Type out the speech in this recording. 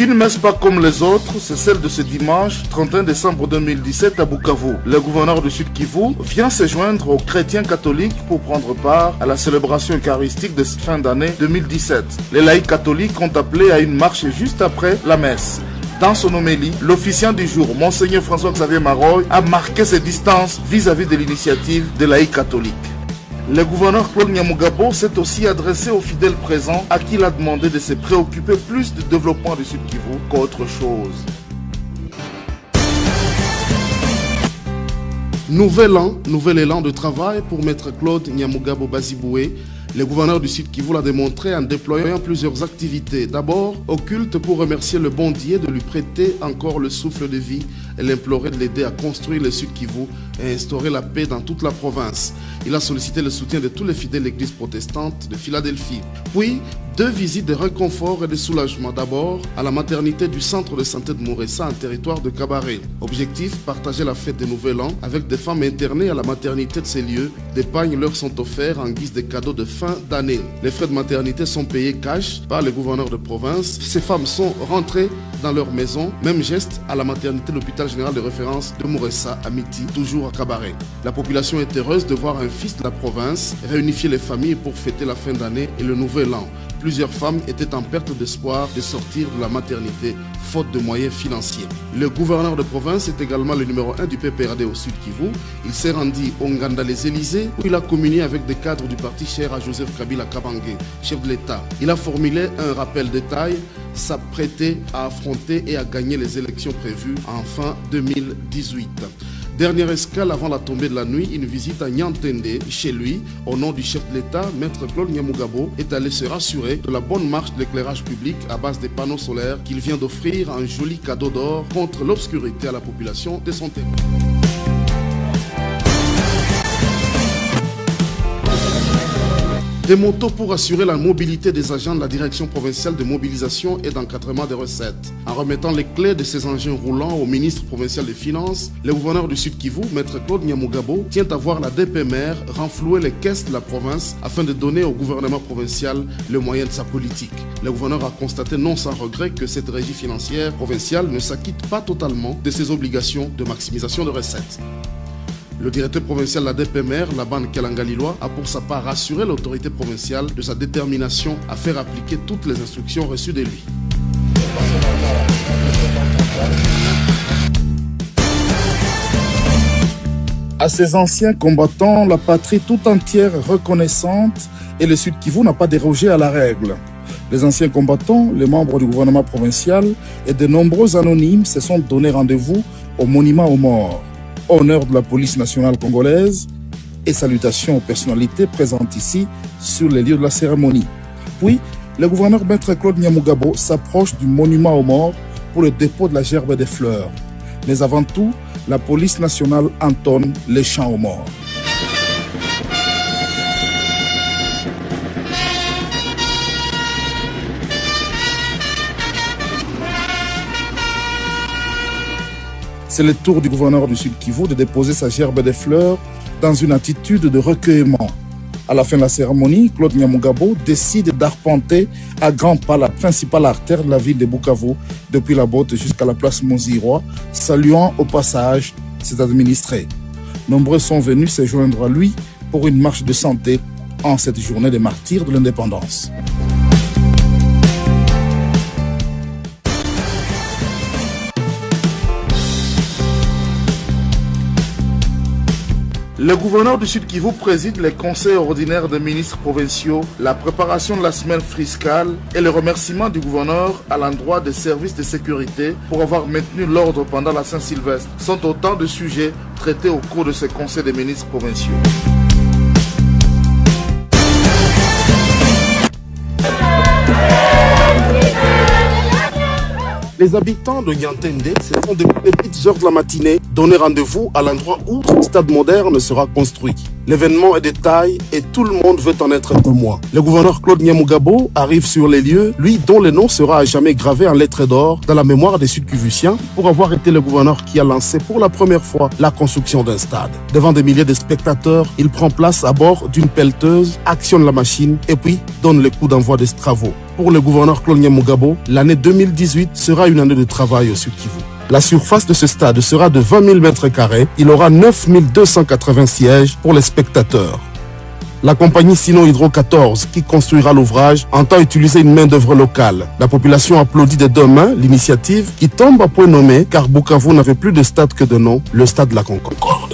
Une messe pas comme les autres, c'est celle de ce dimanche 31 décembre 2017 à Bukavu. Le gouverneur du Sud Kivu vient se joindre aux chrétiens catholiques pour prendre part à la célébration eucharistique de cette fin d'année 2017. Les laïcs catholiques ont appelé à une marche juste après la messe. Dans son homélie, l'officiant du jour, Monseigneur François-Xavier Maroy, a marqué ses distances vis-à-vis de l'initiative des laïcs catholiques. Le gouverneur Claude Nyamugabo s'est aussi adressé aux fidèles présents à qui il a demandé de se préoccuper plus du développement du Sud Kivu qu'autre chose. Nouvel élan de travail pour Maître Claude Nyamugabo Baziboué. Le gouverneur du Sud Kivu l'a démontré en déployant plusieurs activités. D'abord, au culte pour remercier le bon Dieu de lui prêter encore le souffle de vie et l'implorer de l'aider à construire le Sud Kivu et instaurer la paix dans toute la province. Il a sollicité le soutien de tous les fidèles de l'église protestante de Philadelphie. Puis, 2 visites de réconfort et de soulagement. D'abord, à la maternité du centre de santé de Mouressa, en territoire de Cabaret. Objectif, partager la fête de Nouvel An avec des femmes internées à la maternité de ces lieux. Des pagnes leur sont offerts en guise de cadeaux de fin d'année. Les frais de maternité sont payés cash par le gouverneur de province. Ces femmes sont rentrées dans leur maison. Même geste à la maternité de l'hôpital général de référence de Mouressa à Miti, toujours à Cabaret. La population est heureuse de voir un fils de la province réunifier les familles pour fêter la fin d'année et le Nouvel An. Plusieurs femmes étaient en perte d'espoir de sortir de la maternité, faute de moyens financiers. Le gouverneur de province est également le numéro 1 du PPRD au Sud Kivu. Il s'est rendu au Nganda-les-Élysées où il a communié avec des cadres du parti cher à Joseph Kabila Kabange, chef de l'État. Il a formulé un rappel de taille, s'apprêter à affronter et à gagner les élections prévues en fin 2018. Dernière escale avant la tombée de la nuit, une visite à Nyantende. Chez lui, au nom du chef de l'État, Maître Claude Nyamugabo est allé se rassurer de la bonne marche de l'éclairage public à base des panneaux solaires qu'il vient d'offrir un joli cadeau d'or contre l'obscurité à la population de son territoire. Des motos pour assurer la mobilité des agents de la direction provinciale de mobilisation et d'encadrement des recettes. En remettant les clés de ces engins roulants au ministre provincial des Finances, le gouverneur du Sud Kivu, Maître Claude Nyamugabo, tient à voir la DPMR renflouer les caisses de la province afin de donner au gouvernement provincial le moyen de sa politique. Le gouverneur a constaté non sans regret que cette régie financière provinciale ne s'acquitte pas totalement de ses obligations de maximisation de recettes. Le directeur provincial de la DPMR, Laban Kelangaliloa, a pour sa part rassuré l'autorité provinciale de sa détermination à faire appliquer toutes les instructions reçues de lui. À ces anciens combattants, la patrie tout entière reconnaissante et le Sud Kivu n'a pas dérogé à la règle. Les anciens combattants, les membres du gouvernement provincial et de nombreux anonymes se sont donné rendez-vous au monument aux morts. Honneur de la police nationale congolaise et salutations aux personnalités présentes ici sur les lieux de la cérémonie. Puis, le gouverneur Maître Claude Nyamugabo s'approche du monument aux morts pour le dépôt de la gerbe des fleurs. Mais avant tout, la police nationale entonne les chants aux morts. C'est le tour du gouverneur du Sud Kivu de déposer sa gerbe de fleurs dans une attitude de recueillement. À la fin de la cérémonie, Claude Nyamugabo décide d'arpenter à grands pas la principale artère de la ville de Bukavu, depuis la Botte jusqu'à la place Monzirois, saluant au passage ses administrés. Nombreux sont venus se joindre à lui pour une marche de santé en cette journée des martyrs de l'indépendance. Le gouverneur du Sud Kivu préside les conseils ordinaires des ministres provinciaux, la préparation de la semaine fiscale et le remerciement du gouverneur à l'endroit des services de sécurité pour avoir maintenu l'ordre pendant la Saint-Sylvestre sont autant de sujets traités au cours de ces conseils des ministres provinciaux. Les habitants de Nyantende se sont depuis les petites heures de la matinée donné rendez-vous à l'endroit où le stade moderne sera construit. L'événement est de taille et tout le monde veut en être témoin. Le gouverneur Claude Nyamugabo arrive sur les lieux, lui dont le nom sera à jamais gravé en lettres d'or dans la mémoire des Sud-Kivusiens pour avoir été le gouverneur qui a lancé pour la première fois la construction d'un stade. Devant des milliers de spectateurs, il prend place à bord d'une pelleteuse, actionne la machine et puis donne le coup d'envoi des travaux. Pour le gouverneur Claude Nyamugabo, l'année 2018 sera une année de travail au Sud-Kivu. La surface de ce stade sera de 20 000 m². Il aura 9 280 sièges pour les spectateurs. La compagnie Sino Hydro 14, qui construira l'ouvrage, entend utiliser une main-d'œuvre locale. La population applaudit des deux mains l'initiative qui tombe à point nommé car Bukavu n'avait plus de stade que de nom, le stade de la Concorde.